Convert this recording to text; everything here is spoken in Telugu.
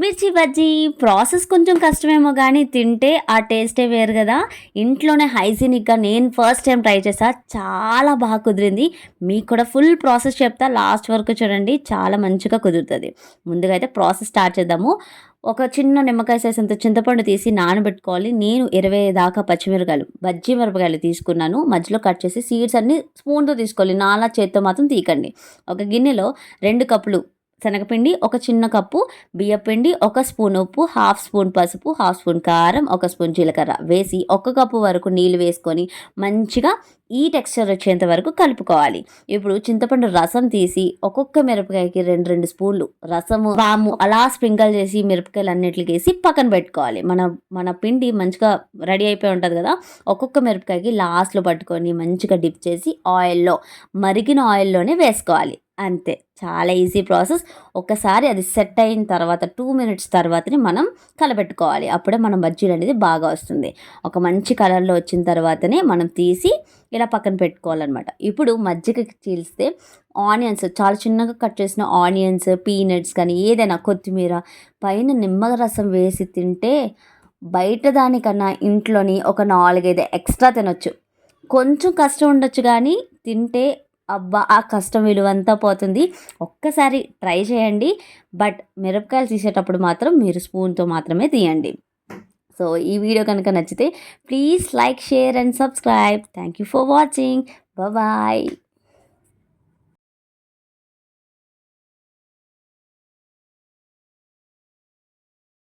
మిర్చి బజ్జీ ప్రాసెస్ కొంచెం కష్టమేమో గానీ, తింటే ఆ టేస్టే వేరు గదా! ఇంట్లోనే హైజీనిక్‌గా నేను ఫస్ట్ టైమ్ ట్రై చేశా. చాలా బాగా కుదిరింది. మీకు కూడా ఫుల్ ప్రాసెస్ చెప్తా. లాస్ట్ వరకు చూడండి. చాలా మంచిగా కుదురుతది. ముందుగా అయితే ప్రాసెస్ స్టార్ట్ చేద్దాము. ఒక చిన్న నిమ్మకాయ సైజంత చింతపండు తీసి నానబెట్టుకోవాలి. నేను 20 దాకా పచ్చిమిరపకాయలు, బజ్జీ మిరపకాయలు తీసుకున్నాను. మధ్యలో కట్ చేసి సీడ్స్ అన్నీ స్పూన్‌తో తీసుకోవాలి. నాలా చేత్తో మాత్రం తీయకండి. ఒక గిన్నెలో 2 కప్పులు శనగపిండి, ఒక చిన్న కప్పు బియ్యపిండి, ఒక స్పూన్ ఉప్పు, హాఫ్ స్పూన్ పసుపు, హాఫ్ స్పూన్ కారం, ఒక స్పూన్ జీలకర్ర వేసి ఒక కప్పు వరకు నీళ్ళు వేసుకొని మంచిగా ఈ టెక్స్చర్ వచ్చేంత వరకు కలుపుకోవాలి. ఇప్పుడు చింతపండు రసం తీసి ఒక్కొక్క మిరపకాయకి 2 స్పూన్లు రసము, వాము అలా స్ప్రింకల్ చేసి మిరపకాయలు అన్నిటికేసి పక్కన పెట్టుకోవాలి. మన మన పిండి మంచిగా రెడీ అయిపోయి ఉంటుంది కదా. ఒక్కొక్క మిరపకాయకి లాస్ట్లో పట్టుకొని మంచిగా డిప్ చేసి ఆయిల్లో, మరిగిన ఆయిల్లోనే వేసుకోవాలి. అంతే. చాలా ఈజీ ప్రాసెస్. ఒక్కసారి అది సెట్ అయిన తర్వాత 2 మినిట్స్ తర్వాతనే మనం కలబెట్టుకోవాలి. అప్పుడే మన బజ్జీలు అనేది బాగా వస్తుంది. ఒక మంచి కలర్లో వచ్చిన తర్వాతనే మనం తీసి ఇలా పక్కన పెట్టుకోవాలన్నమాట. ఇప్పుడు మజ్జిగకి చీలిస్తే ఆనియన్స్ చాలా చిన్నగా కట్ చేసిన ఆనియన్స్, పీనట్స్ కానీ ఏదైనా కొత్తిమీర పైన నిమ్మరసం వేసి తింటే బయట దానికన్నా ఇంట్లోని ఒక 4, 5 ఎక్స్ట్రా తినొచ్చు. కొంచెం కష్టం ఉండొచ్చు కానీ తింటే అబ్బా! ఆ కష్టం విలువంతా పోతుంది. ఒక్కసారి ట్రై చేయండి. బట్ మిరపకాయలు తీసేటప్పుడు మాత్రం మీరు స్పూన్‌తో మాత్రమే తీయండి. సో, ఈ వీడియో కనుక నచ్చితే please like, share and subscribe. Thank you for watching. Bye.